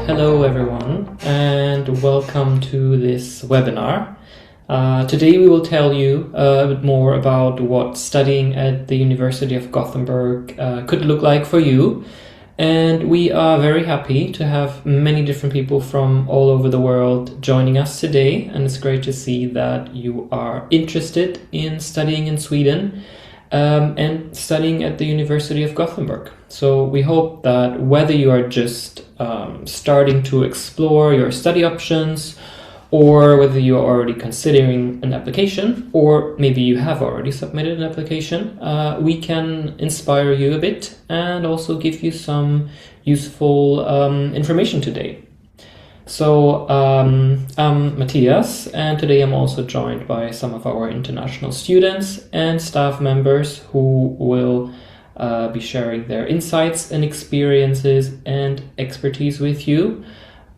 Hello everyone and welcome to this webinar. Today we will tell you a bit more about what studying at the University of Gothenburg could look like for you. And we are very happy to have many different people from all over the world joining us today, and it's great to see that you are interested in studying in Sweden and studying at the University of Gothenburg. So we hope that whether you are just starting to explore your study options, or whether you're already considering an application, or maybe you have already submitted an application, we can inspire you a bit and also give you some useful information today. So I'm Matthias, and today I'm also joined by some of our international students and staff members who will be sharing their insights and experiences and expertise with you,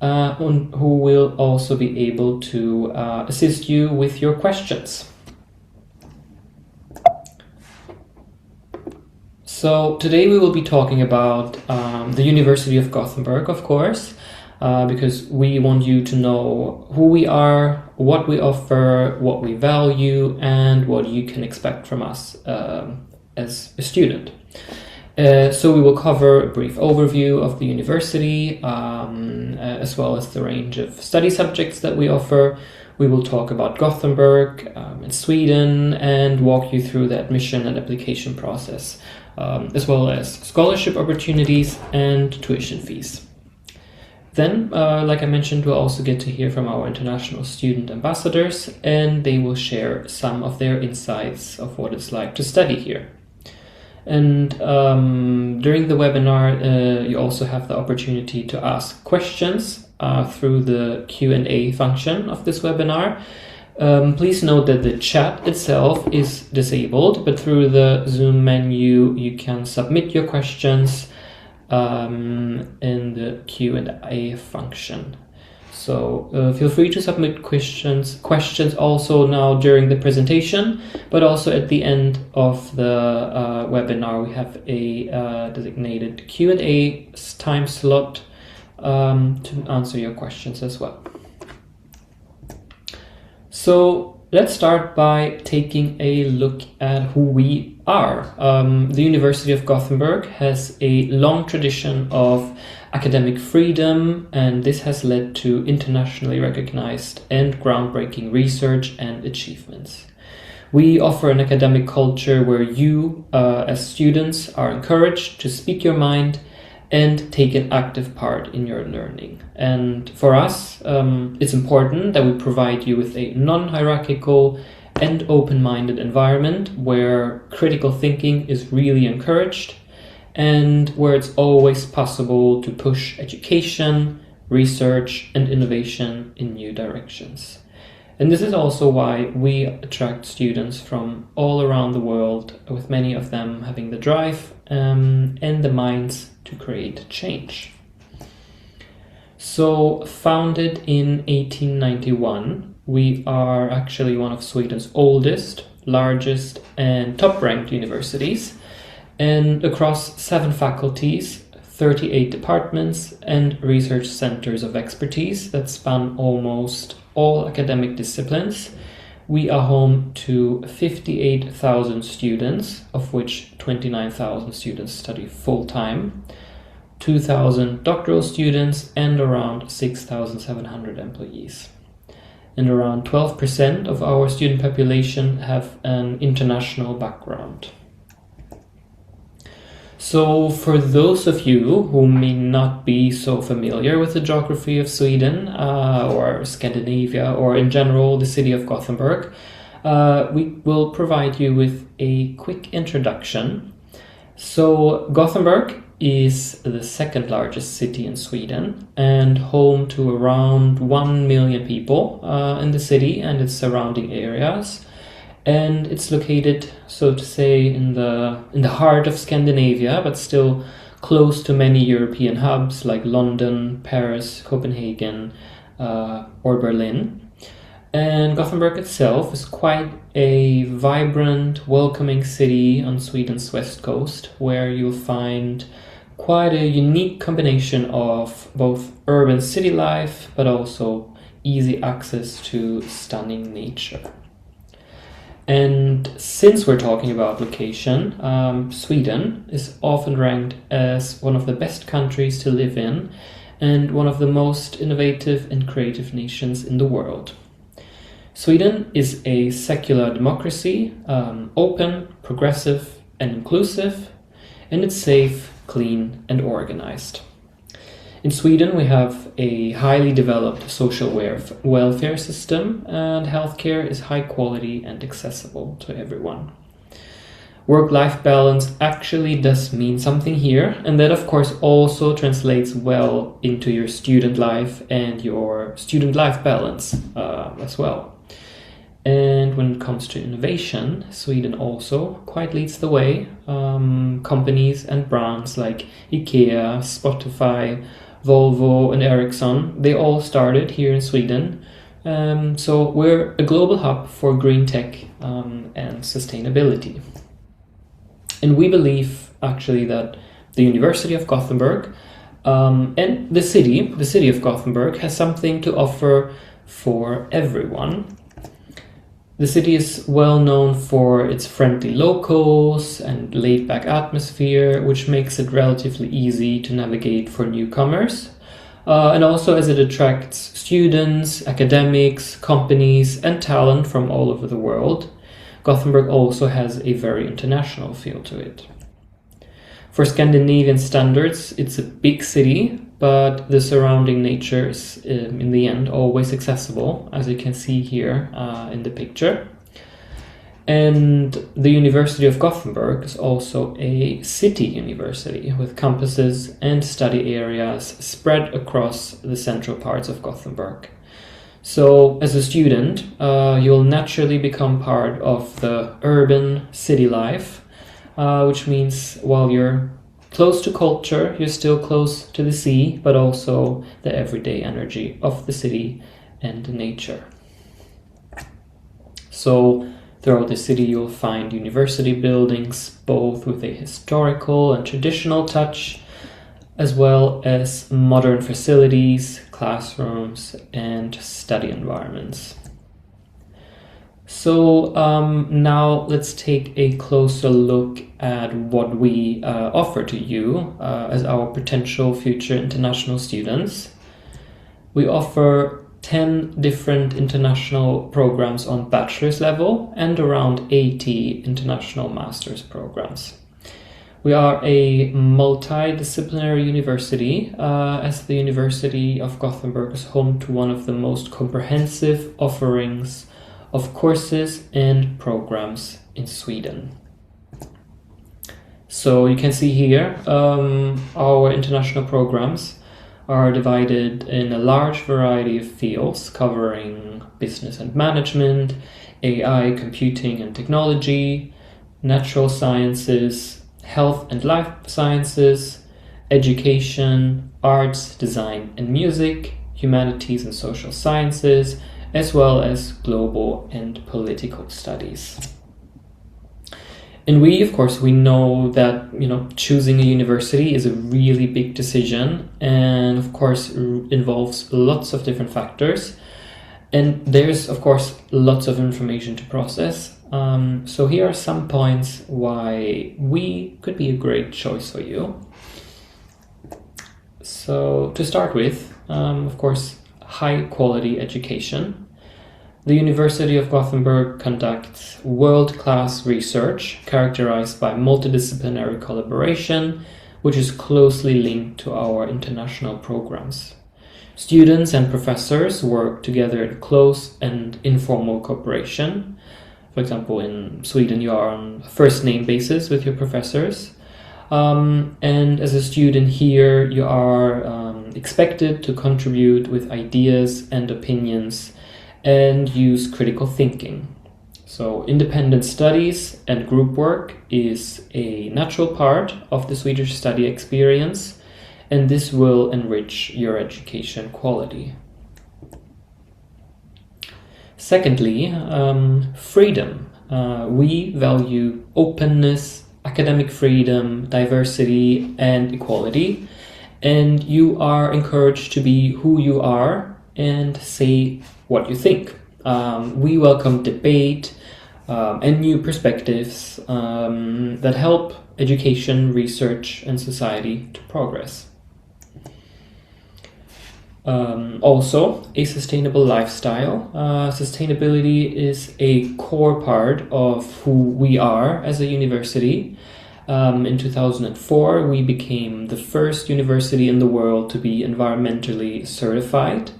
who will also be able to assist you with your questions. So today we will be talking about the University of Gothenburg, of course, because we want you to know who we are, what we offer, what we value, and what you can expect from us as a student. So we will cover a brief overview of the university, as well as the range of study subjects that we offer. We will talk about Gothenburg in Sweden and walk you through the admission and application process, as well as scholarship opportunities and tuition fees. Then, like I mentioned, we'll also get to hear from our international student ambassadors, and they will share some of their insights of what it's like to study here. And during the webinar, you also have the opportunity to ask questions through the Q&A function of this webinar. Please note that the chat itself is disabled, but through the Zoom menu, you can submit your questions in the Q&A function. So feel free to submit questions also now during the presentation, but also at the end of the webinar we have a designated Q&A time slot to answer your questions as well. So let's start by taking a look at who we are. The University of Gothenburg has a long tradition of academic freedom, and this has led to internationally recognized and groundbreaking research and achievements. We offer an academic culture where you, as students, are encouraged to speak your mind and take an active part in your learning. And for us, it's important that we provide you with a non-hierarchical and open-minded environment where critical thinking is really encouraged, and where it's always possible to push education, research, and innovation in new directions. And this is also why we attract students from all around the world, with many of them having the drive and the minds to create change. So, founded in 1891, we are actually one of Sweden's oldest, largest, and top-ranked universities, and across 7 faculties, 38 departments, and research centers of expertise that span almost all academic disciplines, we are home to 58,000 students, of which 29,000 students study full-time, 2,000 doctoral students, and around 6,700 employees. And around 12% of our student population have an international background. So for those of you who may not be so familiar with the geography of Sweden or Scandinavia, or in general the city of Gothenburg, we will provide you with a quick introduction. So Gothenburg is the second largest city in Sweden and home to around 1 million people in the city and its surrounding areas. And it's located, so to say, in the heart of Scandinavia, but still close to many European hubs like London, Paris, Copenhagen, or Berlin. And Gothenburg itself is quite a vibrant, welcoming city on Sweden's west coast, where you'll find quite a unique combination of both urban city life, but also easy access to stunning nature. And since we're talking about location, Sweden is often ranked as one of the best countries to live in and one of the most innovative and creative nations in the world. Sweden is a secular democracy, open, progressive, and inclusive, and it's safe, clean, and organized. In Sweden, we have a highly developed social welfare system, and healthcare is high quality and accessible to everyone. Work-life balance actually does mean something here, and that of course also translates well into your student life and your student life balance as well. And when it comes to innovation, Sweden also quite leads the way. Companies and brands like IKEA, Spotify, Volvo and Ericsson, they all started here in Sweden. So we're a global hub for green tech and sustainability. And we believe actually that the University of Gothenburg and the city of Gothenburg has something to offer for everyone. The city is well known for its friendly locals and laid-back atmosphere, which makes it relatively easy to navigate for newcomers. And also as it attracts students, academics, companies, and talent from all over the world. Gothenburg also has a very international feel to it. For Scandinavian standards, it's a big city, but the surrounding nature is, in the end, always accessible, as you can see here in the picture. And the University of Gothenburg is also a city university with campuses and study areas spread across the central parts of Gothenburg. So, as a student, you'll naturally become part of the urban city life, which means while you're close to culture, you're still close to the sea, but also the everyday energy of the city and nature. So, throughout the city, you'll find university buildings, both with a historical and traditional touch, as well as modern facilities, classrooms, and study environments. So now let's take a closer look at what we offer to you as our potential future international students. We offer 10 different international programs on bachelor's level and around 80 international master's programs. We are a multidisciplinary university, as the University of Gothenburg is home to one of the most comprehensive offerings of courses and programs in Sweden. So you can see here our international programs are divided in a large variety of fields covering business and management, AI, computing and technology, natural sciences, health and life sciences, education, arts, design and music, humanities and social sciences, as well as global and political studies. And we know that, choosing a university is a really big decision and, of course, involves lots of different factors. And there's, of course, lots of information to process. So here are some points why we could be a great choice for you. So to start with, of course, high quality education. The University of Gothenburg conducts world-class research characterized by multidisciplinary collaboration, which is closely linked to our international programs. Students and professors work together in close and informal cooperation. For example, in Sweden, you are on a first-name basis with your professors. And as a student here, you are expected to contribute with ideas and opinions and use critical thinking. So independent studies and group work is a natural part of the Swedish study experience, and this will enrich your education quality. Secondly, freedom. We value openness academic freedom, diversity, and equality. And you are encouraged to be who you are and say what you think. We welcome debate and new perspectives that help education, research, and society to progress. Also, a sustainable lifestyle. Sustainability is a core part of who we are as a university. In 2004, we became the first university in the world to be environmentally certified.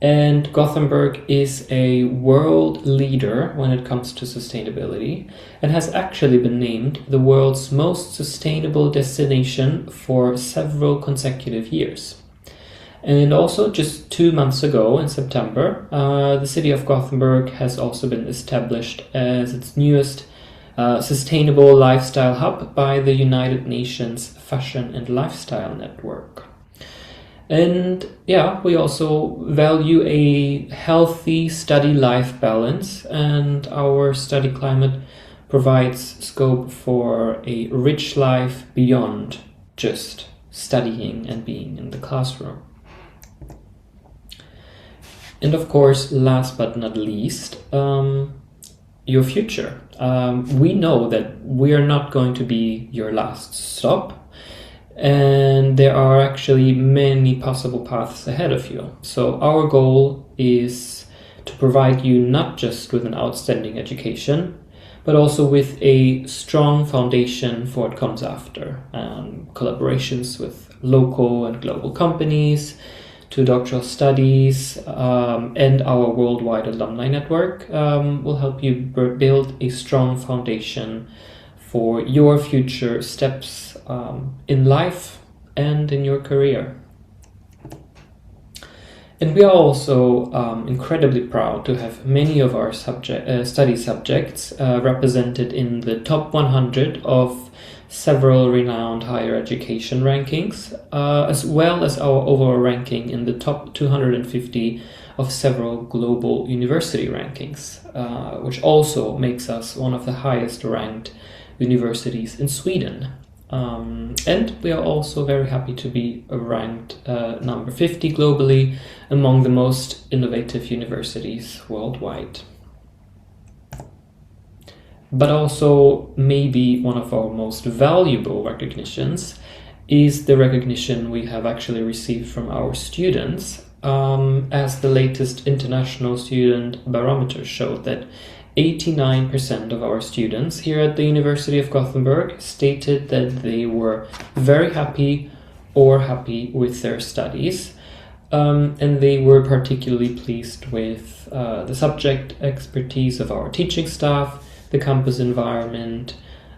And Gothenburg is a world leader when it comes to sustainability and has actually been named the world's most sustainable destination for several consecutive years. And also, just 2 months ago, in September, the city of Gothenburg has also been established as its newest sustainable lifestyle hub by the United Nations Fashion and Lifestyle Network. And yeah, we also value a healthy study-life balance, and our study climate provides scope for a rich life beyond just studying and being in the classroom. And of course, last but not least, your future. We know that we are not going to be your last stop, and there are actually many possible paths ahead of you. So our goal is to provide you not just with an outstanding education, but also with a strong foundation for what comes after. Collaborations with local and global companies, to doctoral studies, and our worldwide alumni network will help you build a strong foundation for your future steps in life and in your career. And we are also incredibly proud to have many of our study subjects represented in the top 100 of several renowned higher education rankings, as well as our overall ranking in the top 250 of several global university rankings, which also makes us one of the highest ranked universities in Sweden. And we are also very happy to be ranked number 50 globally among the most innovative universities worldwide. But also, maybe one of our most valuable recognitions is the recognition we have actually received from our students, as the latest international student barometer showed that 89% of our students here at the University of Gothenburg stated that they were very happy or happy with their studies. And they were particularly pleased with the subject expertise of our teaching staff, the campus environment,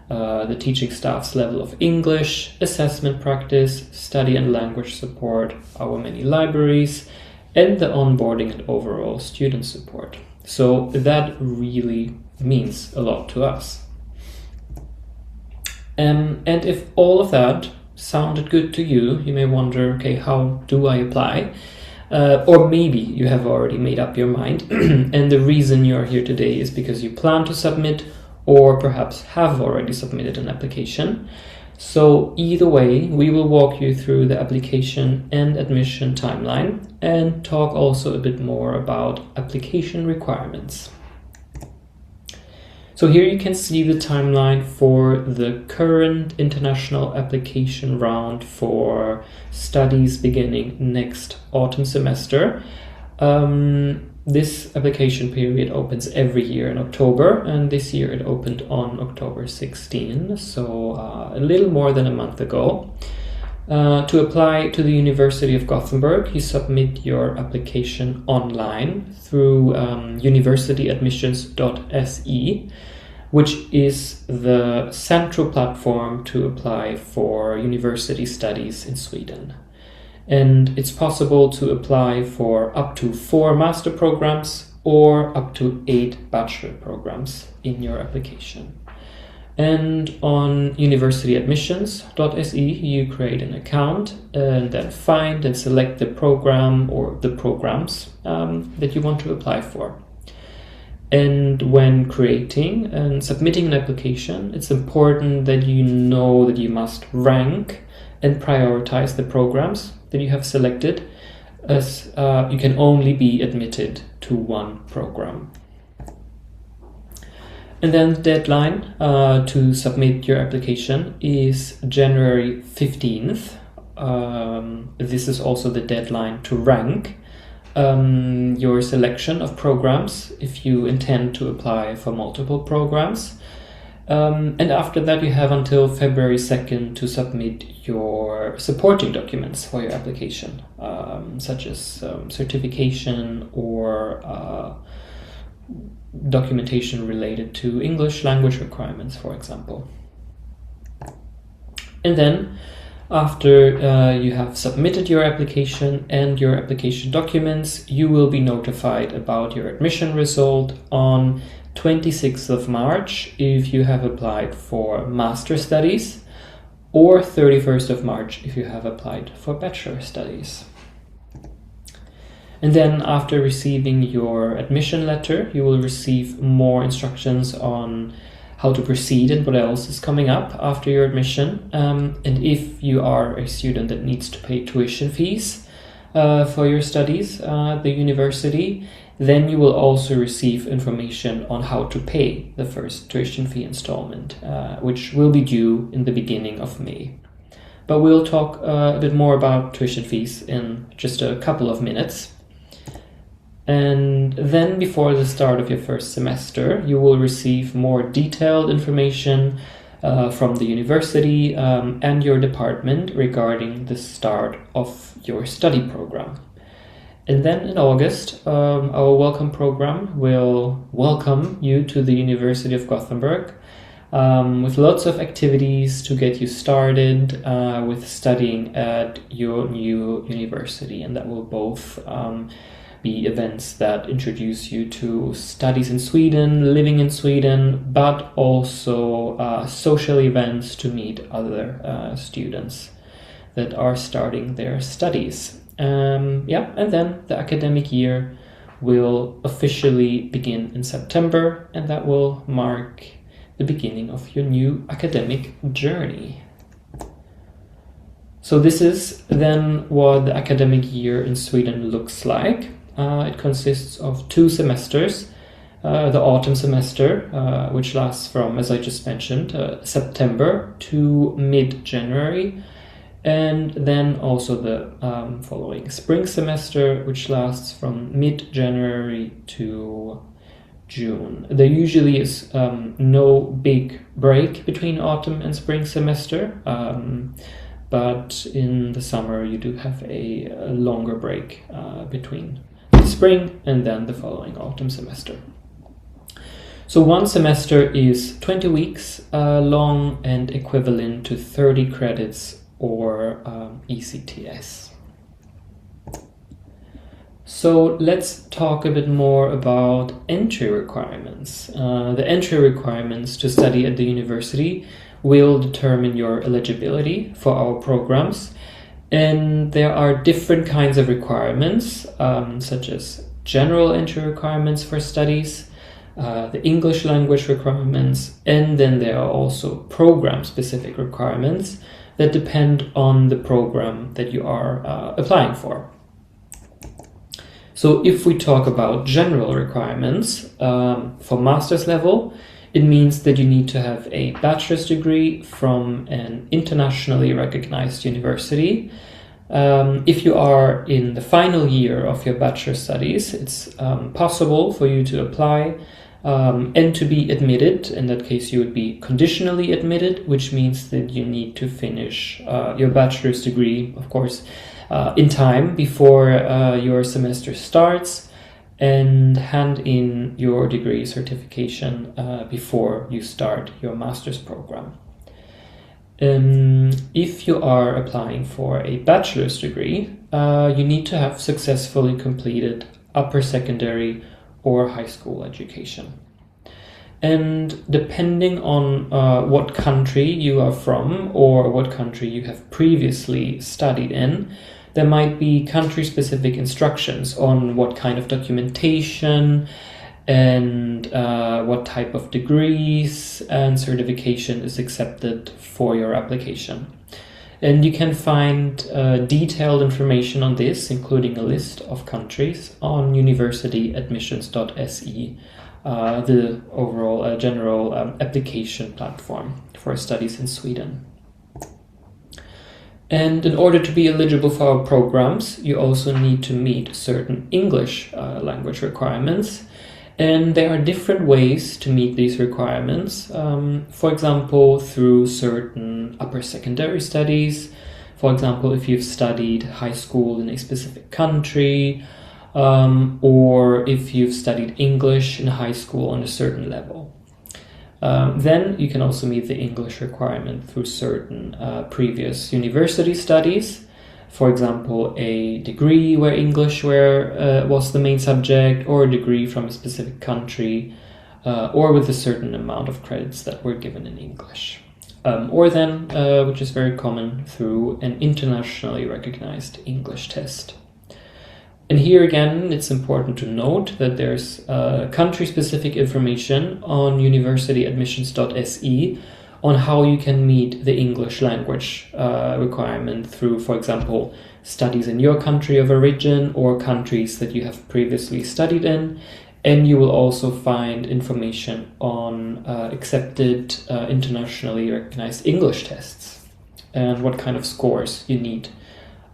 the teaching staff's level of English, assessment practice, study and language support, our many libraries, and the onboarding and overall student support. So that really means a lot to us. And if all of that sounded good to you, you may wonder, okay, how do I apply? Or maybe you have already made up your mind and the reason you're here today is because you plan to submit or perhaps have already submitted an application. So either way, we will walk you through the application and admission timeline and talk also a bit more about application requirements. So here you can see the timeline for the current international application round for studies beginning next autumn semester. This application period opens every year in October, and this year it opened on October 16, so a little more than a month ago. To apply to the University of Gothenburg, you submit your application online through universityadmissions.se, which is the central platform to apply for university studies in Sweden. And it's possible to apply for up to 4 master programs or up to 8 bachelor programs in your application. And on universityadmissions.se, you create an account and then find and select the program or the programs that you want to apply for. And when creating and submitting an application, it's important that you know that you must rank and prioritize the programs that you have selected, as you can only be admitted to one program. And then the deadline to submit your application is January 15th. This is also the deadline to rank your selection of programs if you intend to apply for multiple programs. And after that, you have until February 2nd to submit your supporting documents for your application, such as certification or documentation related to English language requirements, for example. And then after you have submitted your application and your application documents, you will be notified about your admission result on 26th of March if you have applied for master studies, or 31st of March if you have applied for bachelor studies. And then after receiving your admission letter, you will receive more instructions on how to proceed and what else is coming up after your admission. And if you are a student that needs to pay tuition fees for your studies at the university, then you will also receive information on how to pay the first tuition fee installment, which will be due in the beginning of May. But we'll talk a bit more about tuition fees in just a couple of minutes. And then before the start of your first semester, you will receive more detailed information from the university and your department regarding the start of your study program. And then in August, our welcome program will welcome you to the University of Gothenburg with lots of activities to get you started with studying at your new university. And that will both be events that introduce you to studies in Sweden, living in Sweden, but also social events to meet other students that are starting their studies. And then the academic year will officially begin in September, and that will mark the beginning of your new academic journey. So this is then what the academic year in Sweden looks like. It consists of 2 semesters. The autumn semester, which lasts from, as I just mentioned, September to mid-January, and then also the following spring semester, which lasts from mid-January to June. There usually is no big break between autumn and spring semester, but in the summer you do have a longer break between spring and then the following autumn semester. So one semester is 20 weeks long and equivalent to 30 credits or ECTS. So let's talk a bit more about entry requirements. The entry requirements to study at the university will determine your eligibility for our programs. And there are different kinds of requirements, such as general entry requirements for studies, the English language requirements, and then there are also program-specific requirements that depend on the program that you are applying for. So if we talk about general requirements for master's level, it means that you need to have a bachelor's degree from an internationally recognized university. If you are in the final year of your bachelor's studies, it's possible for you to apply and to be admitted. In that case, you would be conditionally admitted, which means that you need to finish your bachelor's degree, of course, in time before your semester starts, and hand in your degree certification before you start your master's program. If you are applying for a bachelor's degree, you need to have successfully completed upper secondary or high school education. And depending on what country you are from or what country you have previously studied in, there might be country-specific instructions on what kind of documentation and what type of degrees and certification is accepted for your application. And you can find detailed information on this, including a list of countries, on universityadmissions.se, the overall general application platform for studies in Sweden. And in order to be eligible for our programs, you also need to meet certain English language requirements. And there are different ways to meet these requirements. For example, through certain upper secondary studies. For example, if you've studied high school in a specific country, or if you've studied English in high school on a certain level. Then you can also meet the English requirement through certain previous university studies. For example, a degree where English was the main subject, or a degree from a specific country, or with a certain amount of credits that were given in English. Or then, which is very common, through an internationally recognized English test. And here again, it's important to note that there's country-specific information on universityadmissions.se on how you can meet the English language requirement through, for example, studies in your country of origin or countries that you have previously studied in. And you will also find information on accepted internationally recognized English tests and what kind of scores you need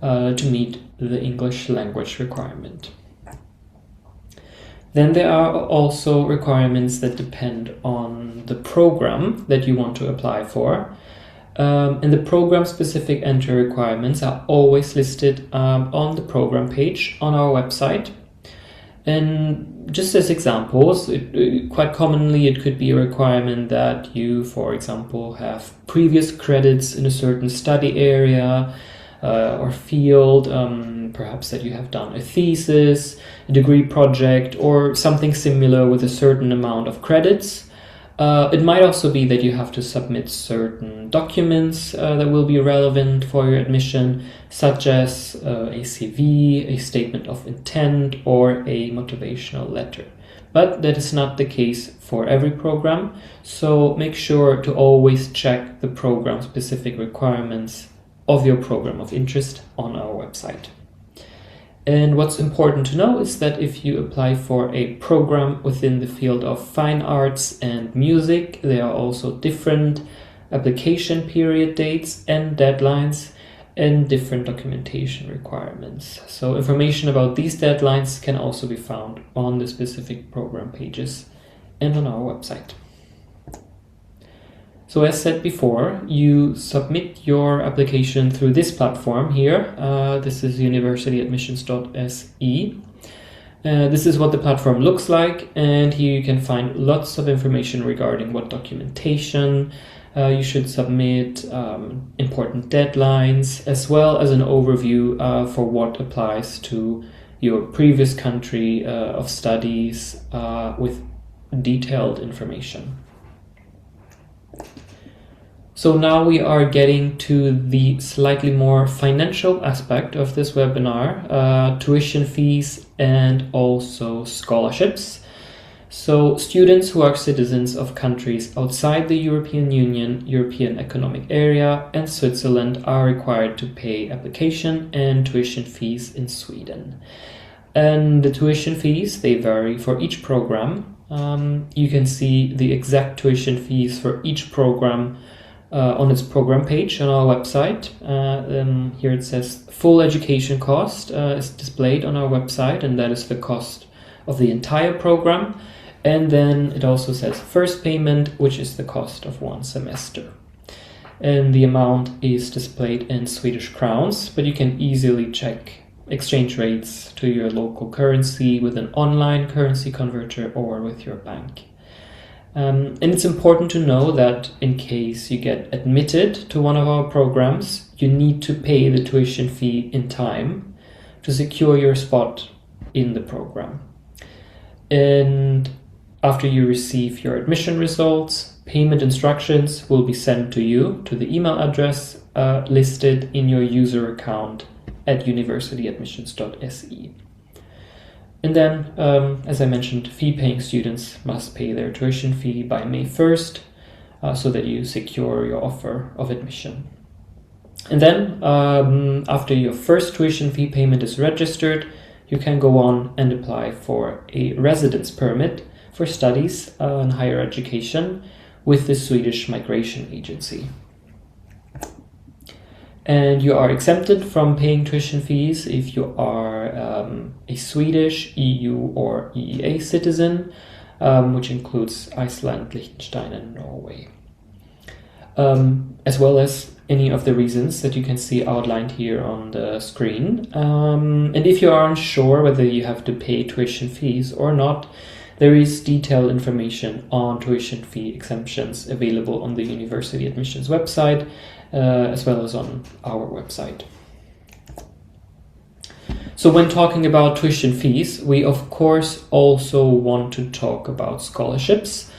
to meet the English language requirement. Then there are also requirements that depend on the program that you want to apply for. And the program-specific entry requirements are always listed on the program page on our website. And just as examples, quite commonly it could be a requirement that you, for example, have previous credits in a certain study area or field, perhaps that you have done a thesis, a degree project, or something similar with a certain amount of credits. It might also be that you have to submit certain documents that will be relevant for your admission, such as a CV, a statement of intent, or a motivational letter. But that is not the case for every program, so make sure to always check the program-specific requirements of your program of interest on our website. And what's important to know is that if you apply for a program within the field of fine arts and music, there are also different application period dates and deadlines and different documentation requirements. So information about these deadlines can also be found on the specific program pages and on our website. So as said before, you submit your application through this platform here. This is universityadmissions.se. This is what the platform looks like, and here you can find lots of information regarding what documentation you should submit, important deadlines, as well as an overview for what applies to your previous country of studies with detailed information. So now we are getting to the slightly more financial aspect of this webinar, tuition fees and also scholarships. So students who are citizens of countries outside the European Union, European Economic Area and Switzerland are required to pay application and tuition fees in Sweden. And the tuition fees, they vary for each program. You can see the exact tuition fees for each program on its program page on our website. Here it says full education cost is displayed on our website, and that is the cost of the entire program. And then it also says first payment, which is the cost of one semester. And the amount is displayed in Swedish crowns, but you can easily check exchange rates to your local currency with an online currency converter or with your bank. And it's important to know that in case you get admitted to one of our programs, you need to pay the tuition fee in time to secure your spot in the program. And after you receive your admission results, payment instructions will be sent to you to the email address listed in your user account at universityadmissions.se. And then, as I mentioned, fee-paying students must pay their tuition fee by May 1st so that you secure your offer of admission. And then, after your first tuition fee payment is registered, you can go on and apply for a residence permit for studies in higher education with the Swedish Migration Agency. And you are exempted from paying tuition fees if you are a Swedish, EU or EEA citizen, which includes Iceland, Liechtenstein and Norway. As well as any of the reasons that you can see outlined here on the screen. And if you are unsure whether you have to pay tuition fees or not, there is detailed information on tuition fee exemptions available on the university admissions website, as well as on our website. So when talking about tuition fees, we of course also want to talk about scholarships,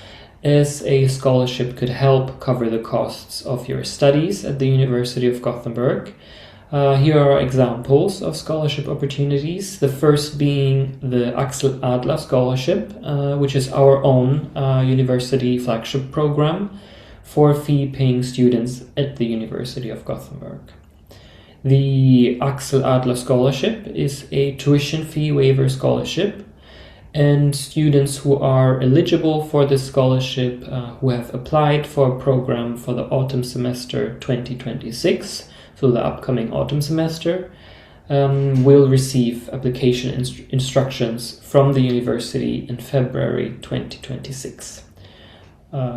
as a scholarship could help cover the costs of your studies at the University of Gothenburg. Here are examples of scholarship opportunities. The first being the Axel Adler Scholarship, which is our own university flagship program for fee-paying students at the University of Gothenburg. The Axel Adler Scholarship is a tuition fee waiver scholarship, and students who are eligible for this scholarship, who have applied for a program for the autumn semester 2026, so the upcoming autumn semester, will receive application instructions from the university in February 2026.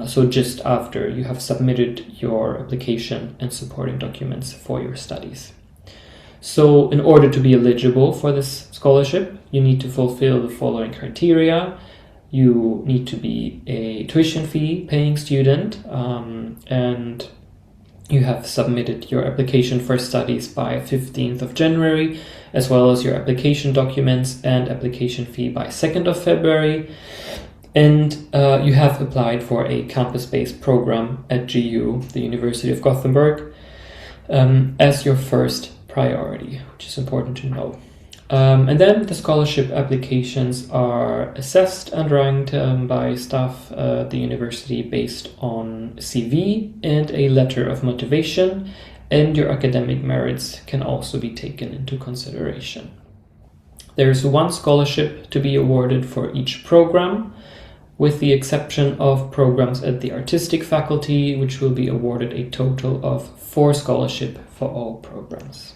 So just after you have submitted your application and supporting documents for your studies. So in order to be eligible for this scholarship, you need to fulfill the following criteria. You need to be a tuition fee paying student, and you have submitted your application for studies by 15th of January, as well as your application documents and application fee by 2nd of February. And you have applied for a campus-based program at GU, the University of Gothenburg, as your first priority, which is important to know. And then the scholarship applications are assessed and ranked by staff at the university based on CV and a letter of motivation, and your academic merits can also be taken into consideration. There's one scholarship to be awarded for each program, with the exception of programs at the artistic faculty, which will be awarded a total of 4 scholarships for all programs.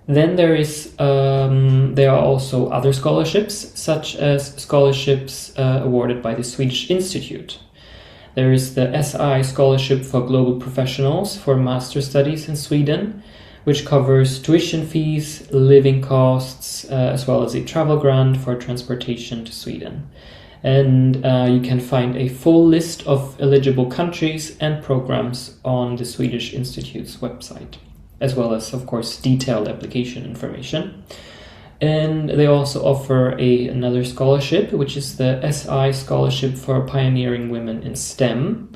Then there are also other scholarships, such as scholarships awarded by the Swedish Institute. There is the SI Scholarship for Global Professionals for Master Studies in Sweden, which covers tuition fees, living costs, as well as a travel grant for transportation to Sweden. And you can find a full list of eligible countries and programs on the Swedish Institute's website, as well as, of course, detailed application information. And they also offer another scholarship, which is the SI Scholarship for Pioneering Women in STEM,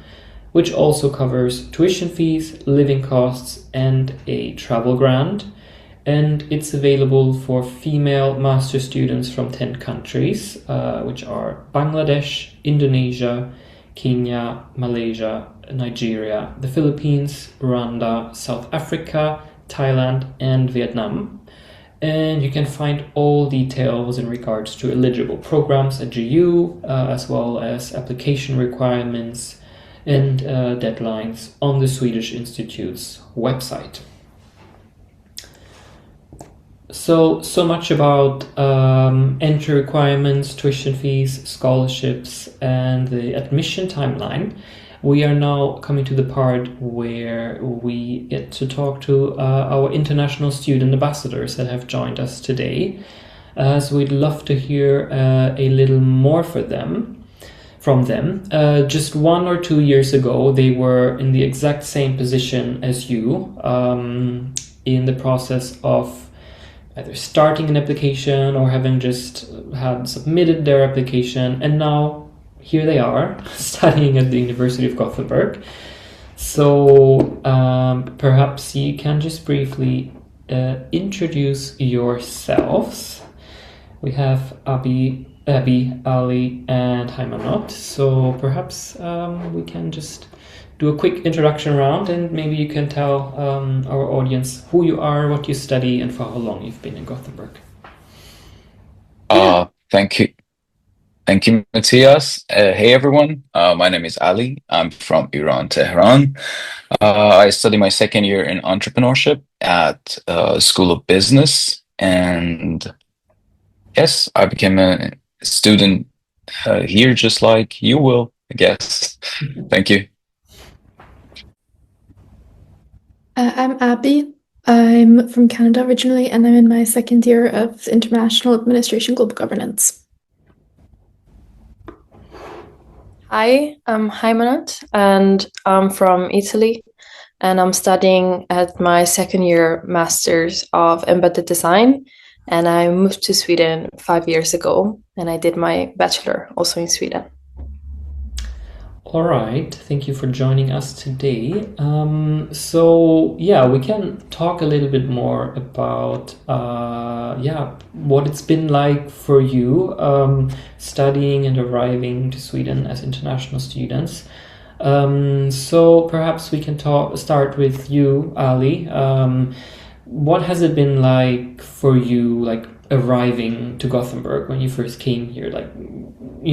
which also covers tuition fees, living costs, and a travel grant. And it's available for female master students from 10 countries, which are Bangladesh, Indonesia, Kenya, Malaysia, Nigeria, the Philippines, Rwanda, South Africa, Thailand, and Vietnam. And you can find all details in regards to eligible programs at GU, as well as application requirements and deadlines on the Swedish Institute's website. So much about entry requirements, tuition fees, scholarships, and the admission timeline. We are now coming to the part where we get to talk to our international student ambassadors that have joined us today. So we'd love to hear a little more from them. Just 1 or 2 years ago, they were in the exact same position as you, in the process of either starting an application or having just had submitted their application, and now here they are studying at the University of Gothenburg. So perhaps you can just briefly introduce yourselves. We have Abby, Ali, and Heimanot. So perhaps we can just do a quick introduction round, and maybe you can tell our audience who you are, what you study, and for how long you've been in Gothenburg. Thank you. Thank you, Matthias. Hey, everyone. My name is Ali. I'm from Iran, Tehran. I study my second year in entrepreneurship at School of Business. And yes, I became a student here just like you will, I guess. Thank you. I'm Abby. I'm from Canada originally, and I'm in my second year of International Administration Global Governance. Hi, I'm Heimanot, and I'm from Italy, and I'm studying at my second year Masters of Embedded Design, and I moved to Sweden 5 years ago, and I did my bachelor also in Sweden. All right, thank you for joining us today. So yeah, we can talk a little bit more about what it's been like for you studying and arriving to Sweden as international students. So perhaps we can start with you, Ali. What has it been like for you, like arriving to Gothenburg when you first came here? Like,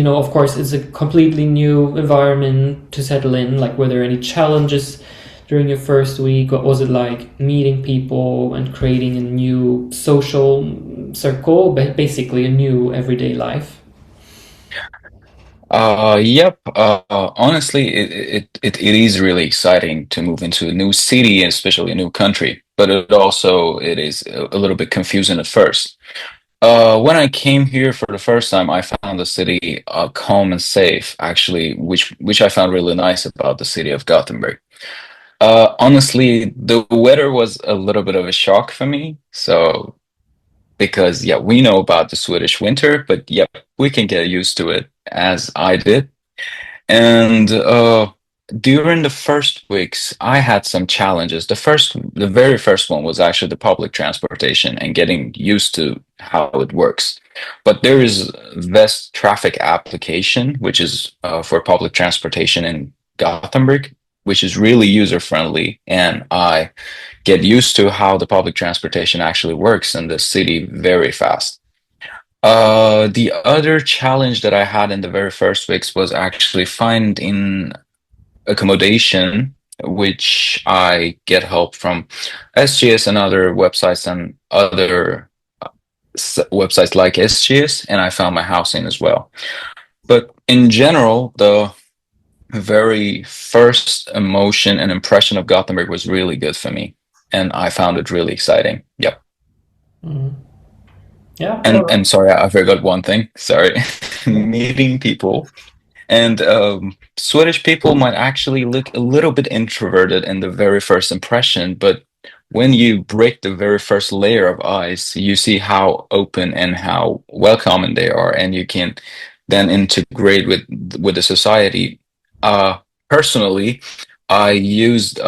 of course, it's a completely new environment to settle in. Like, were there any challenges during your first week? What was it like meeting people and creating a new social circle, basically a new everyday life? Yep. Honestly, it is really exciting to move into a new city, and especially a new country. But it is a little bit confusing at first. When I came here for the first time, I found the city calm and safe, actually, which I found really nice about the city of Gothenburg. Honestly, the weather was a little bit of a shock for me. So, because yeah, we know about the Swedish winter, but yeah, we can get used to it as I did. And during the first weeks, I had some challenges. The very first one was actually the public transportation and getting used to how it works. But there is Vest traffic application, which is for public transportation in Gothenburg, which is really user friendly, and I get used to how the public transportation actually works in the city very fast. The other challenge that I had in the very first weeks was actually finding accommodation, which I get help from SGS and other websites and other websites like SGS, and I found my housing as well. But in general, the very first emotion and impression of Gothenburg was really good for me, and I found it really exciting. Yep. Mm. Yeah, all And sorry, I forgot one thing. Sorry. Meeting people. And Swedish people might actually look a little bit introverted in the very first impression, but when you break the very first layer of ice, you see how open and how welcoming they are, and you can then integrate with the society. Uh, Personally, I used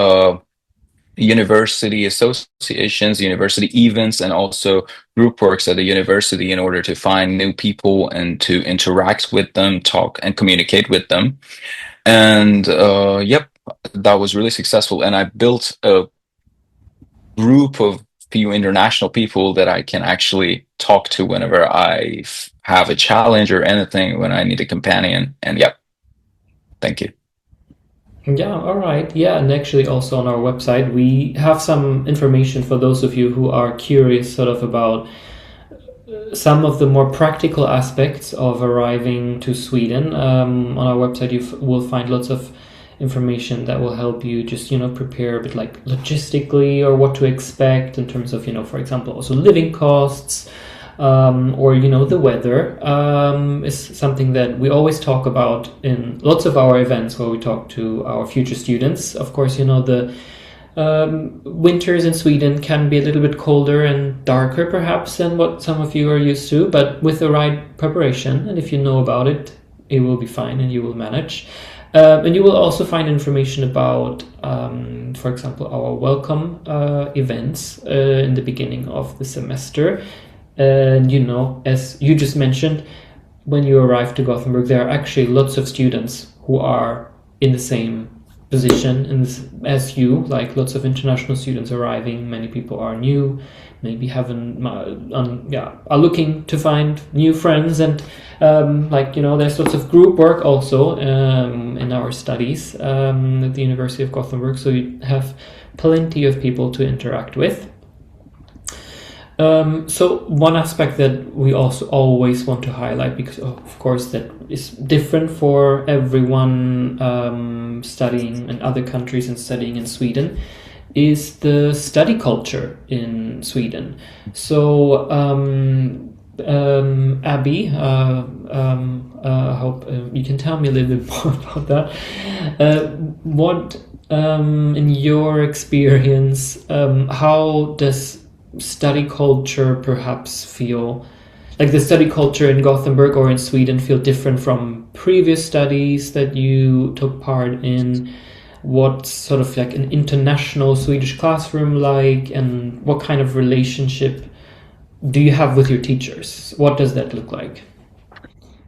university associations, university events, and also group works at the university in order to find new people and to interact with them, talk and communicate with them. And yep, that was really successful. And I built a group of few international people that I can actually talk to whenever have a challenge or anything, when I need a companion. And yep, thank you. Yeah, all right. Yeah, and actually also on our website we have some information for those of you who are curious sort of about some of the more practical aspects of arriving to Sweden. On our website you will find lots of information that will help you just, prepare a bit like logistically or what to expect in terms of, for example, also living costs, or the weather is something that we always talk about in lots of our events where we talk to our future students. Of course, the winters in Sweden can be a little bit colder and darker perhaps than what some of you are used to, but with the right preparation and if you know about it, it will be fine and you will manage. And you will also find information about, for example, our welcome events in the beginning of the semester. And as you just mentioned, when you arrive to Gothenburg, there are actually lots of students who are in the same position as you, like lots of international students arriving. Many people are new, maybe are looking to find new friends, and there's lots of group work also in our studies at the University of Gothenburg, so you have plenty of people to interact with. So one aspect that we also always want to highlight, because of course that is different for everyone studying in other countries and studying in Sweden, is the study culture in Sweden. So Abby, I hope you can tell me a little bit more about that. What in your experience, how does study culture perhaps feel, like the study culture in Gothenburg or in Sweden, feel different from previous studies that you took part in? What's sort of like an international Swedish classroom like, and what kind of relationship do you have with your teachers? What does that look like?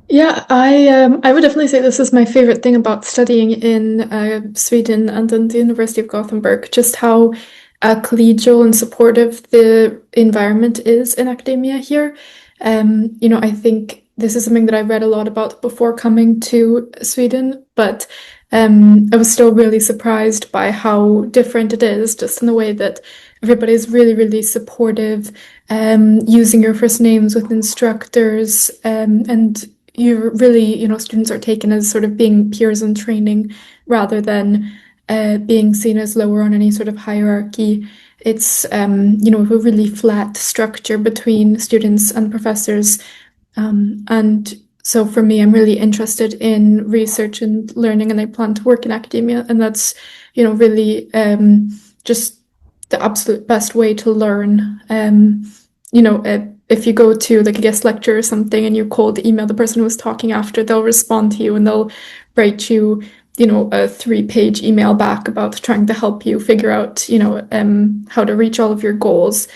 Yeah, I would definitely say this is my favorite thing about studying in Sweden and in the University of Gothenburg, just how collegial and supportive the environment is in academia here. I think this is something that I read a lot about before coming to Sweden, but I was still really surprised by how different it is, just in the way that everybody is really, really supportive, using your first names with instructors, and you're really, students are taken as sort of being peers in training rather than being seen as lower on any sort of hierarchy. It's, a really flat structure between students and professors. And so for me, I'm really interested in research and learning, and I plan to work in academia. And that's, really just the absolute best way to learn. If you go to like a guest lecture or something and you cold email the person who was talking after, they'll respond to you and they'll write you a 3-page email back about trying to help you figure out, how to reach all of your goals,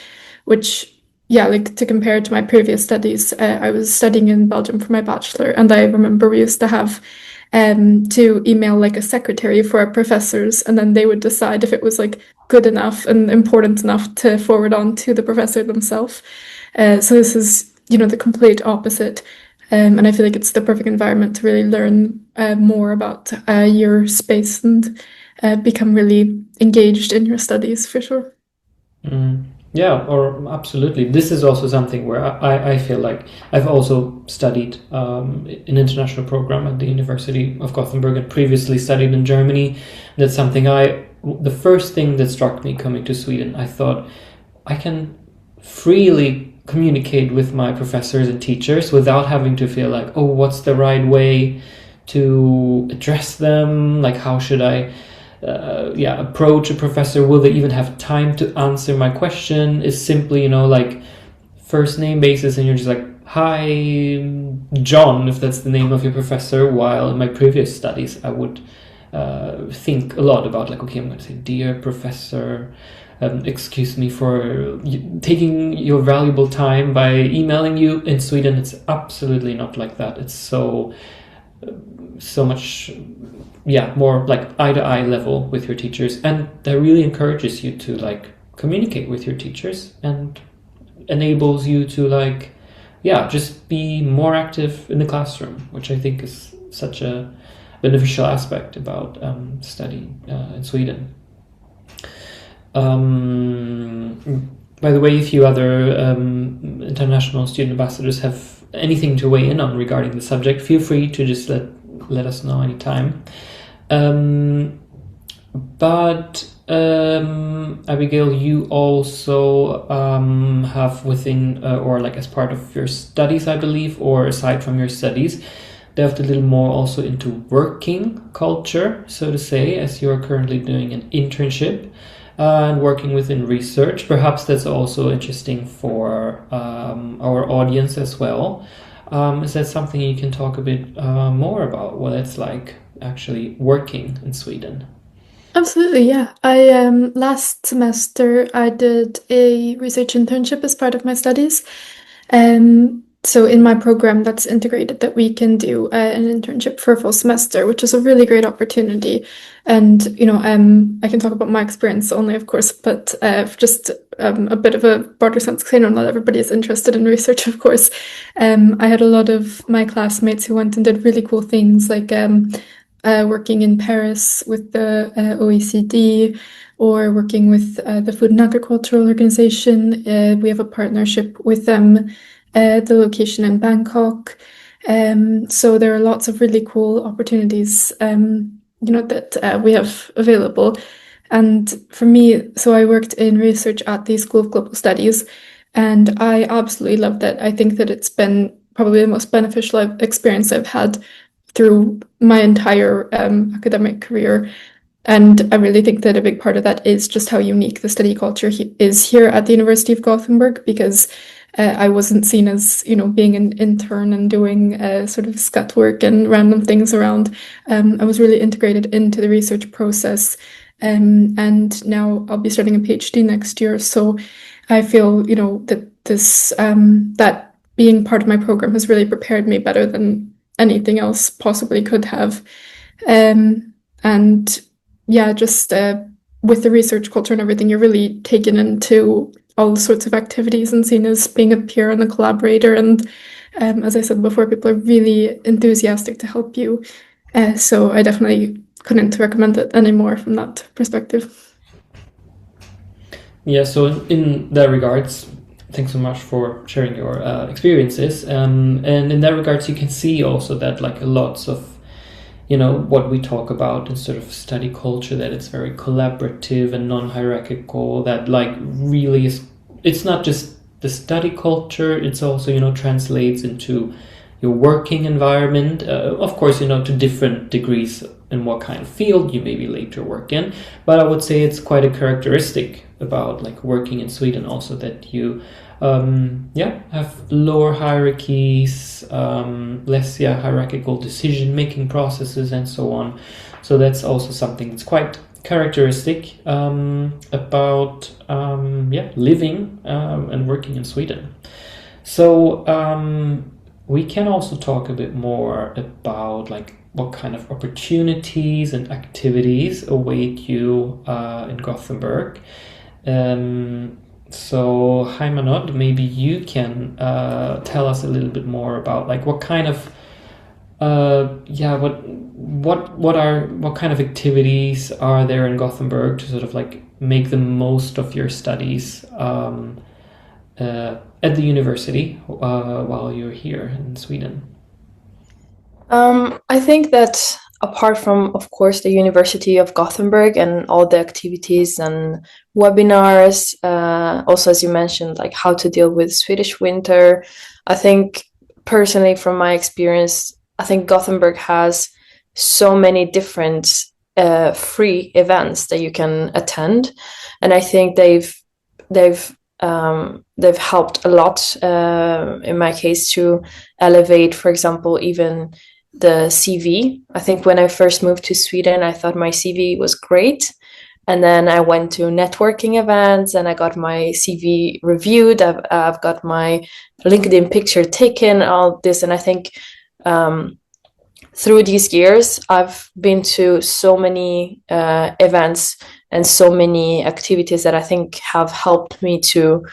which, yeah, like to compare it to my previous studies, I was studying in Belgium for my bachelor, and I remember we used to have to email like a secretary for our professors, and then they would decide if it was like good enough and important enough to forward on to the professor themselves. So this is, the complete opposite. And I feel like it's the perfect environment to really learn more about your space and become really engaged in your studies, for sure. Yeah, or absolutely. This is also something where I feel like I've also studied an international program at the University of Gothenburg and previously studied in Germany. That's something the first thing that struck me coming to Sweden, I thought I can freely communicate with my professors and teachers without having to feel like, oh, what's the right way to address them? Like, how should I approach a professor? Will they even have time to answer my question? It's simply, like first name basis, and you're just like, hi, John, if that's the name of your professor. While in my previous studies, I would think a lot about like, okay, I'm going to say, dear professor, excuse me for taking your valuable time by emailing you. In Sweden, it's absolutely not like that. It's so much, more like eye-to-eye level with your teachers, and that really encourages you to like communicate with your teachers and enables you to like, just be more active in the classroom, which I think is such a beneficial aspect about studying in Sweden. By the way, if you other international student ambassadors have anything to weigh in on regarding the subject, feel free to just let us know anytime. But Abigail, you also have within or like as part of your studies, I believe, or aside from your studies, delved a little more also into working culture, so to say, as you are currently doing an internship and working within research. Perhaps that's also interesting for our audience as well. Is that something you can talk a bit more about, what it's like actually working in Sweden? Absolutely, yeah. I last semester I did a research internship as part of my studies, So in my program, that's integrated that we can do an internship for a full semester, which is a really great opportunity. And I can talk about my experience only, of course, but just a bit of a broader sense, because I know not everybody is interested in research, of course. I had a lot of my classmates who went and did really cool things, like working in Paris with the OECD, or working with the Food and Agricultural Organization. We have a partnership with them, the location in Bangkok. So there are lots of really cool opportunities, that we have available. And for me, so I worked in research at the School of Global Studies, and I absolutely loved it. I think that it's been probably the most beneficial experience I've had through my entire academic career. And I really think that a big part of that is just how unique the study culture is here at the University of Gothenburg, because I wasn't seen as, being an intern and doing sort of scut work and random things around. I was really integrated into the research process. And now I'll be starting a PhD next year. So I feel, that this, that being part of my program has really prepared me better than anything else possibly could have. And yeah, just with the research culture and everything, you're really taken into all sorts of activities and seen as being a peer and a collaborator. And as I said before, people are really enthusiastic to help you. So I definitely couldn't recommend it anymore from that perspective. Yeah, so in that regards, thanks so much for sharing your experiences. And in that regards, you can see also that like lots of what we talk about in sort of study culture, that it's very collaborative and non-hierarchical, that like really is, it's not just the study culture, it's also, translates into your working environment, of course, to different degrees in what kind of field you maybe later work in. But I would say it's quite a characteristic about like working in Sweden also, that you have lower hierarchies, less hierarchical decision-making processes and so on. So that's also something that's quite characteristic about living and working in Sweden. So we can also talk a bit more about like what kind of opportunities and activities await you in Gothenburg. So Heimanot, maybe you can tell us a little bit more about like what kind of what kind of activities are there in Gothenburg to sort of like make the most of your studies at the university while you're here in Sweden? I think that apart from, of course, the University of Gothenburg and all the activities and webinars, also as you mentioned, like how to deal with Swedish winter, I think personally from my experience, I think Gothenburg has so many different free events that you can attend, and I think they've helped a lot in my case to elevate, for example, even the CV. I think when I first moved to Sweden, I thought my CV was great. And then I went to networking events and I got my CV reviewed. I've got my LinkedIn picture taken, all this. And I think through these years, I've been to so many events and so many activities that I think have helped me to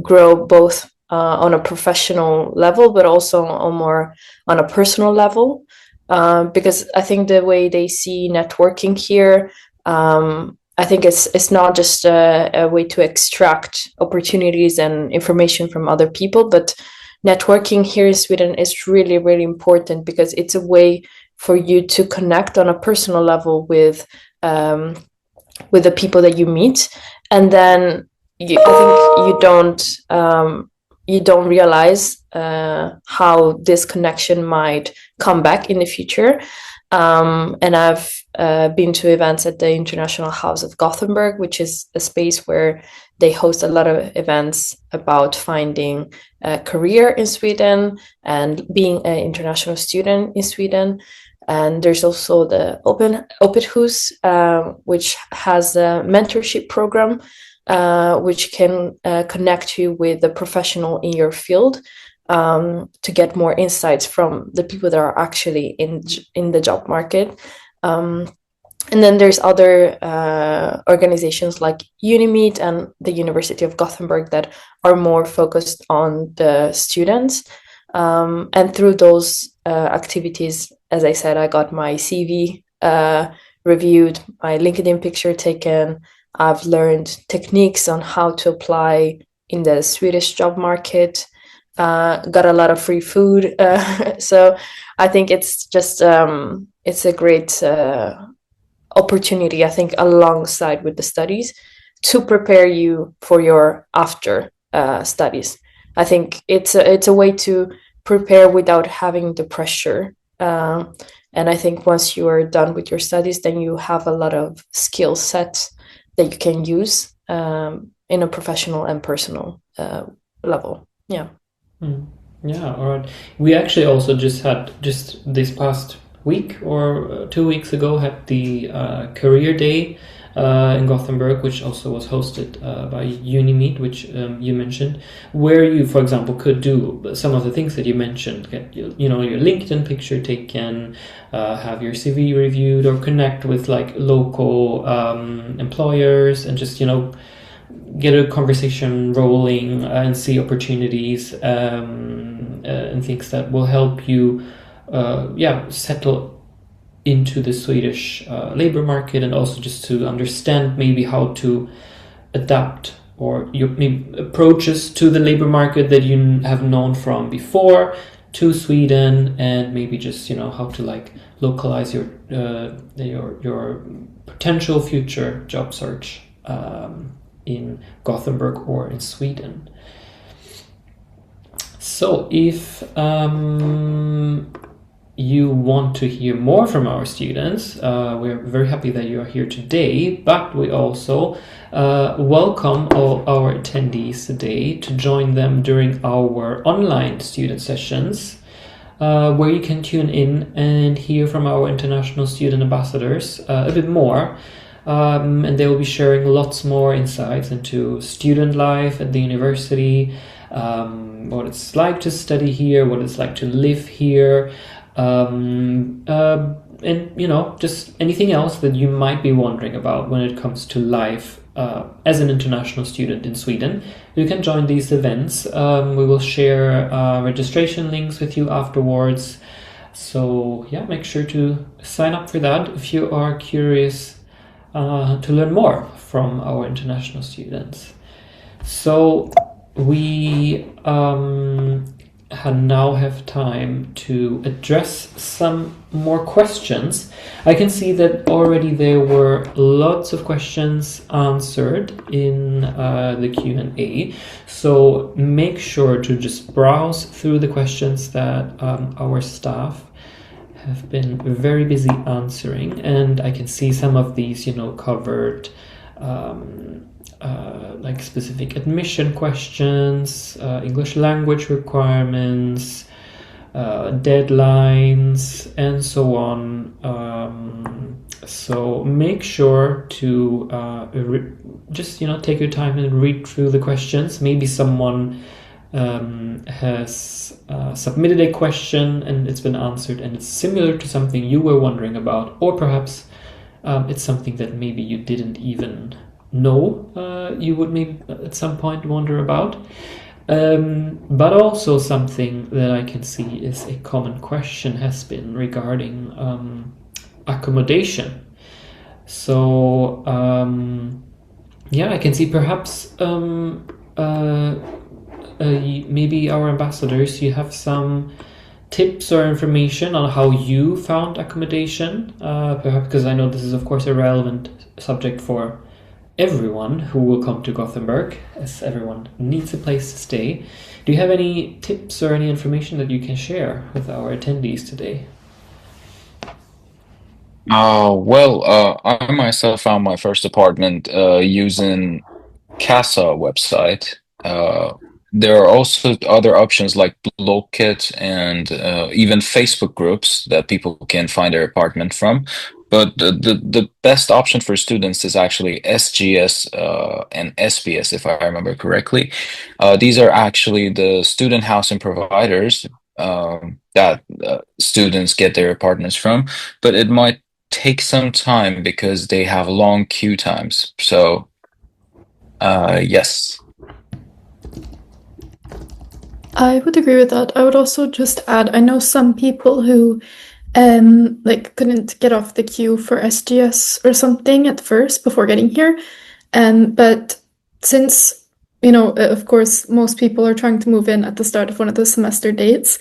grow both on a professional level, but also on a personal level, because I think the way they see networking here, I think it's not just a way to extract opportunities and information from other people, but networking here in Sweden is really, really important because it's a way for you to connect on a personal level with the people that you meet, and then I think you don't realize how this connection might come back in the future. And I've been to events at the International House of Gothenburg, which is a space where they host a lot of events about finding a career in Sweden and being an international student in Sweden. And there's also the Open Hus, which has a mentorship program which can connect you with the professional in your field, to get more insights from the people that are actually in the job market. And then there's other organizations like Unimeet and the University of Gothenburg that are more focused on the students. And through those activities, as I said, I got my CV reviewed, my LinkedIn picture taken. I've learned techniques on how to apply in the Swedish job market. Got a lot of free food. So I think it's just it's a great opportunity, I think, alongside with the studies, to prepare you for your after studies. I think it's a way to prepare without having the pressure. And I think once you are done with your studies, then you have a lot of skill sets that you can use in a professional and personal level. Yeah. Yeah, all right. We actually also just this past week or 2 weeks ago had the career day in Gothenburg, which also was hosted by Unimeet, which you mentioned, where you, for example, could do some of the things that you mentioned, get your LinkedIn picture taken, have your CV reviewed, or connect with like local employers, and just get a conversation rolling and see opportunities and things that will help you settle into the Swedish labor market, and also just to understand maybe how to adapt or your maybe approaches to the labor market that you have known from before to Sweden, and maybe just how to like localize your potential future job search in Gothenburg or in Sweden. So if you want to hear more from our students, we're very happy that you are here today, but we also welcome all our attendees today to join them during our online student sessions, where you can tune in and hear from our international student ambassadors a bit more. And they will be sharing lots more insights into student life at the university, what it's like to study here, what it's like to live here, and just anything else that you might be wondering about when it comes to life as an international student in Sweden. You can join these events. We will share registration links with you afterwards. So yeah, make sure to sign up for that if you are curious to learn more from our international students. So we now have time to address some more questions. I can see that already there were lots of questions answered in the Q&A. So make sure to just browse through the questions that our staff have been very busy answering, and I can see some of these covered like specific admission questions, English language requirements, deadlines, and so on. So make sure to just take your time and read through the questions. Maybe someone has submitted a question and it's been answered and it's similar to something you were wondering about, or perhaps it's something that maybe you didn't even know you would maybe at some point wonder about. But also something that I can see is a common question has been regarding accommodation. So I can see perhaps maybe our ambassadors, you have some tips or information on how you found accommodation, perhaps, because I know this is of course a relevant subject for everyone who will come to Gothenburg, as everyone needs a place to stay. Do you have any tips or any information that you can share with our attendees today? I myself found my first apartment using Casa website. There are also other options like Blocket and even Facebook groups that people can find their apartment from. But the best option for students is actually SGS and SBS, if I remember correctly. These are actually the student housing providers that students get their apartments from, but it might take some time because they have long queue times. So, yes. I would agree with that. I would also just add, I know some people who like couldn't get off the queue for SGS or something at first before getting here. But since, of course, most people are trying to move in at the start of one of the semester dates,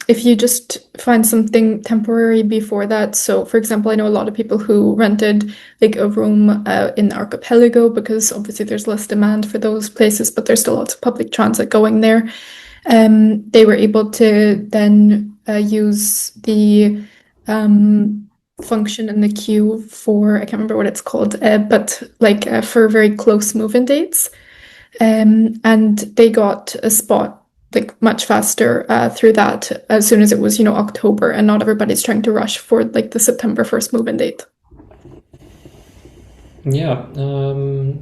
if you just find something temporary before that. So, for example, I know a lot of people who rented like a room in the archipelago because obviously there's less demand for those places, but there's still lots of public transit going there. They were able to then use the function in the queue for, I can't remember what it's called, but like for very close move-in dates. And they got a spot like much faster through that as soon as it was, October, and not everybody's trying to rush for like the September 1st move-in date. Yeah,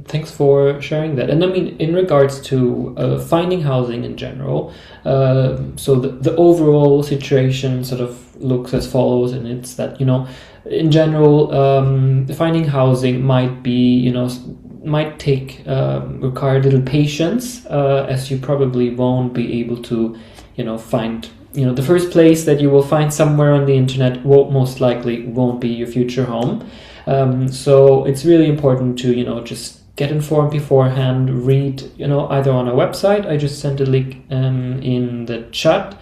thanks for sharing that. And I mean, in regards to finding housing in general, so the overall situation sort of looks as follows, and it's that, in general, finding housing might be, might require a little patience, as you probably won't be able to, find, the first place that you will find somewhere on the internet most likely won't be your future home. So it's really important to, just get informed beforehand, read, either on our website. I just sent a link in the chat.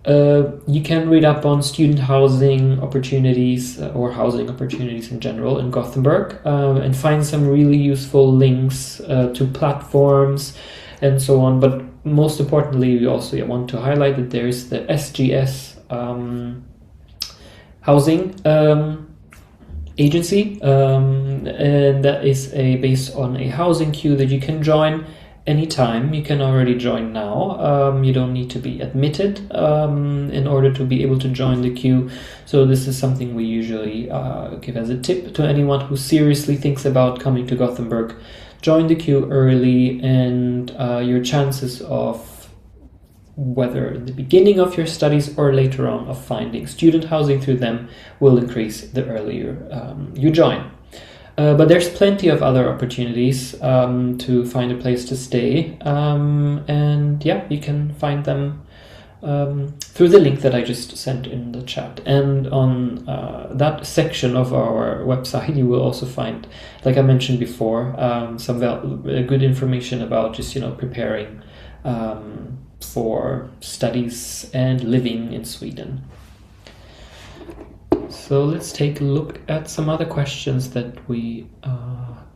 You can read up on student housing opportunities or housing opportunities in general in Gothenburg, and find some really useful links to platforms and so on. But most importantly, we also want to highlight that there's the SGS housing agency, and that is based on a housing queue that you can join anytime. You can already join now. You don't need to be admitted in order to be able to join the queue. So this is something we usually give as a tip to anyone who seriously thinks about coming to Gothenburg. Join the queue early, and your chances of, whether in the beginning of your studies or later on, of finding student housing through them will increase the earlier you join. But there's plenty of other opportunities to find a place to stay, and yeah, you can find them through the link that I just sent in the chat. And on that section of our website, you will also find, like I mentioned before, some good information about just preparing for studies and living in Sweden. So let's take a look at some other questions that we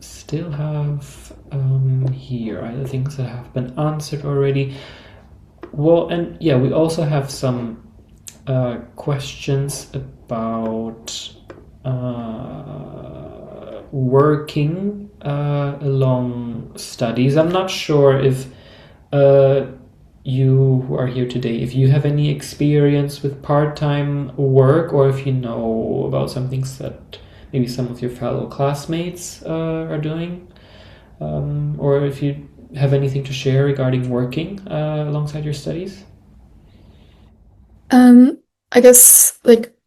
still have here, either things that have been answered already. Well, and yeah, we also have some questions about working along studies. I'm not sure if you who are here today, if you have any experience with part-time work, or if you know about some things that maybe some of your fellow classmates are doing, or if you have anything to share regarding working alongside your studies. I guess, like,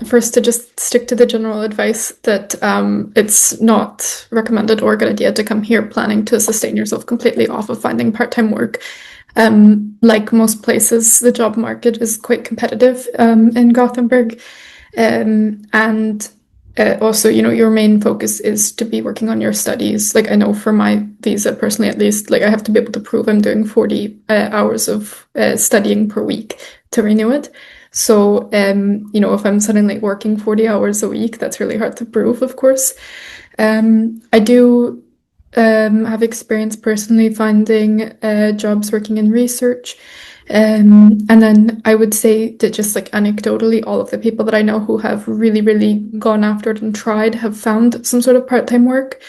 first, to just stick to the general advice that it's not recommended or a good idea to come here planning to sustain yourself completely off of finding part-time work. Like most places, the job market is quite competitive in Gothenburg, and also, your main focus is to be working on your studies. Like, I know for my visa personally, at least, like I have to be able to prove I'm doing 40 hours of studying per week to renew it. So, if I'm suddenly working 40 hours a week, that's really hard to prove, of course. I do have experience personally finding jobs working in research. And then I would say that, just like anecdotally, all of the people that I know who have really, really gone after it and tried have found some sort of part-time work.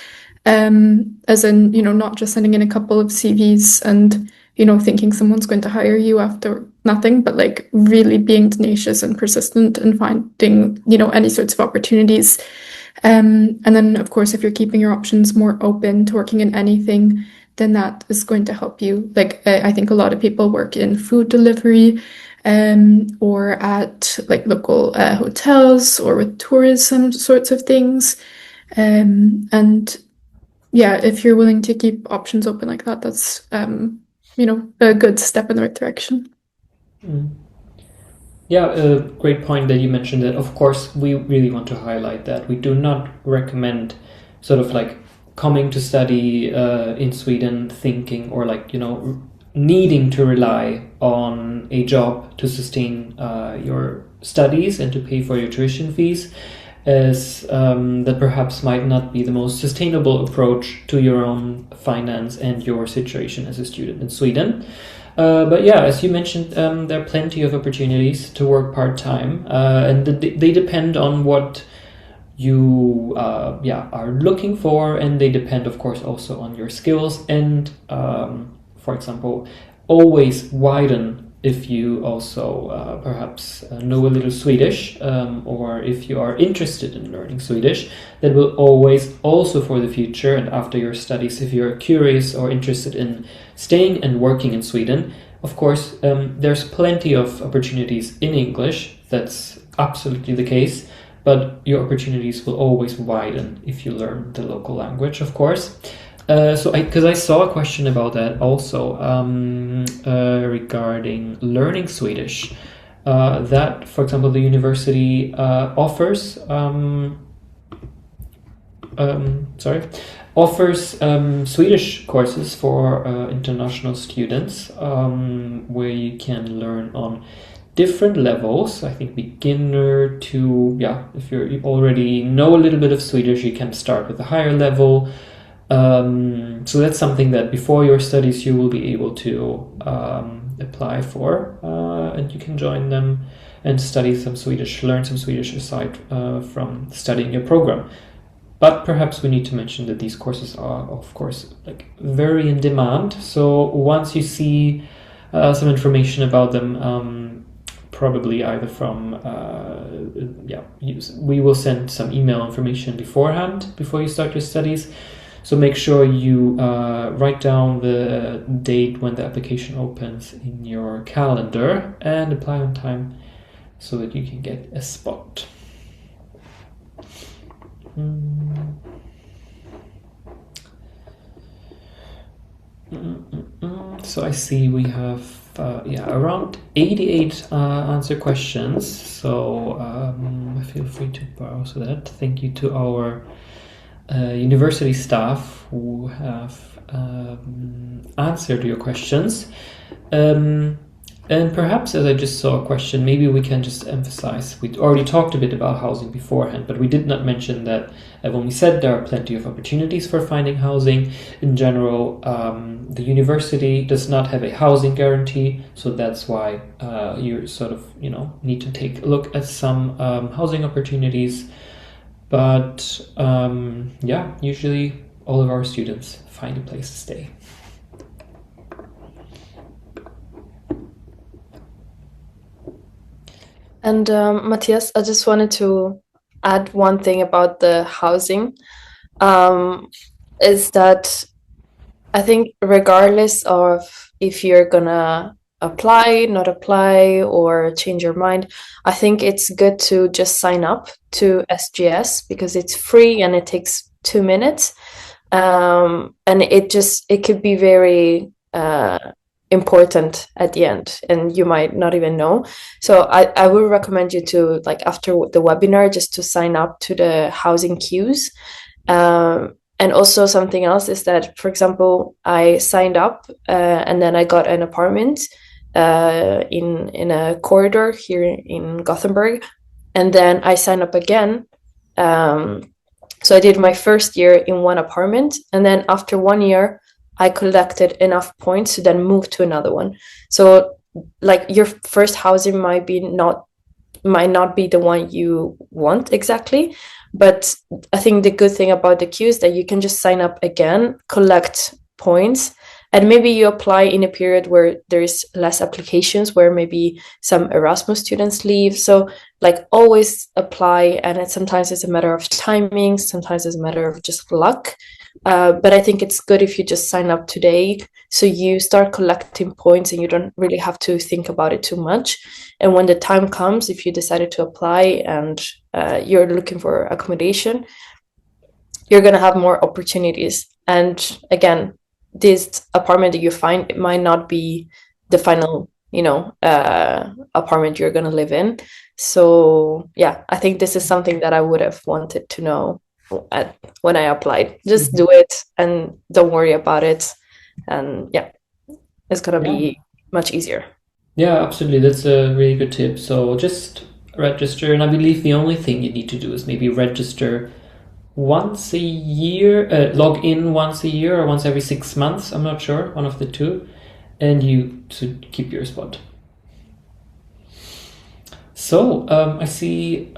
As in, not just sending in a couple of CVs and thinking someone's going to hire you after nothing, but like really being tenacious and persistent and finding, any sorts of opportunities. And then, of course, if you're keeping your options more open to working in anything, then that is going to help you. Like, I think a lot of people work in food delivery, or at like local hotels or with tourism sorts of things. And yeah, if you're willing to keep options open like that, that's a good step in the right direction. Yeah, a great point that you mentioned that. Of course, we really want to highlight that we do not recommend sort of like coming to study in Sweden thinking or like, needing to rely on a job to sustain your studies and to pay for your tuition fees, as that perhaps might not be the most sustainable approach to your own finance and your situation as a student in Sweden. But yeah, as you mentioned, there are plenty of opportunities to work part-time, and they depend on what you are looking for, and they depend, of course, also on your skills. And for example, always widen if you also perhaps know a little Swedish, or if you are interested in learning Swedish. That will always, also for the future and after your studies, if you're curious or interested in staying and working in Sweden, of course, there's plenty of opportunities in English. That's absolutely the case, but your opportunities will always widen if you learn the local language, of course. Because I saw a question about that also, regarding learning Swedish. That, for example, the university offers Swedish courses for international students, where you can learn on different levels. I think beginner to, if you already know a little bit of Swedish, you can start with a higher level. So that's something that before your studies you will be able to apply for, and you can join them and study some Swedish, learn some Swedish aside from studying your program. But perhaps we need to mention that these courses are, of course, like very in demand. So once you see some information about them, probably either from we will send some email information beforehand before you start your studies. So make sure you write down the date when the application opens in your calendar and apply on time so that you can get a spot. So I see we have around 88 answer questions. So feel free to browse that. Thank you to our university staff who have answered your questions. And perhaps, as I just saw a question, maybe we can just emphasize, we already talked a bit about housing beforehand, but we did not mention that when we said there are plenty of opportunities for finding housing. In general, the university does not have a housing guarantee, so that's why you sort of, need to take a look at some housing opportunities. But usually all of our students find a place to stay. And Matthias, I just wanted to add one thing about the housing, is that I think regardless of if you're gonna apply, not apply, or change your mind, I think it's good to just sign up to SGS because it's free and it takes 2 minutes, and it could be very important at the end, and you might not even know. So I would recommend you to, like, after the webinar, just to sign up to the housing queues. And also something else is that, for example, I signed up and then I got an apartment in a corridor here in Gothenburg, and then I signed up again. So I did my first year in one apartment, and then after 1 year I collected enough points to then move to another one. So like your first housing might not be the one you want exactly, but I think the good thing about the queue is that you can just sign up again, collect points, And maybe you apply in a period where there is less applications, where maybe some Erasmus students leave. So like always apply, and sometimes it's a matter of timing, sometimes it's a matter of just luck. But I think it's good if you just sign up today, so you start collecting points and you don't really have to think about it too much. And when the time comes, if you decided to apply and you're looking for accommodation, you're going to have more opportunities. And again, this apartment that you find, it might not be the final, apartment you're going to live in. So yeah, I think this is something that I would have wanted to know when I applied. Just do it and don't worry about it. And yeah, it's going to be much easier. Yeah, absolutely. That's a really good tip. So just register. And I believe the only thing you need to do is maybe register once a year, log in once a year or once every 6 months. I'm not sure, one of the two. And you should keep your spot. So I see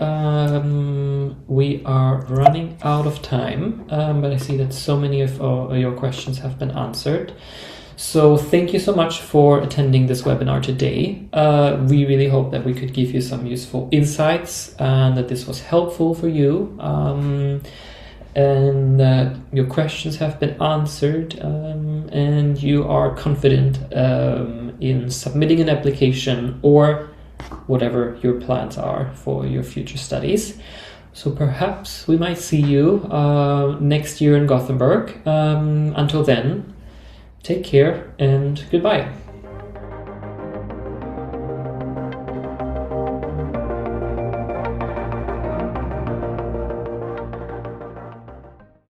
we are running out of time, but I see that so many of your questions have been answered. So thank you so much for attending this webinar today. We really hope that we could give you some useful insights and that this was helpful for you, and that your questions have been answered, and you are confident in submitting an application or whatever your plans are for your future studies. So perhaps we might see you next year in Gothenburg. Until then, take care and goodbye.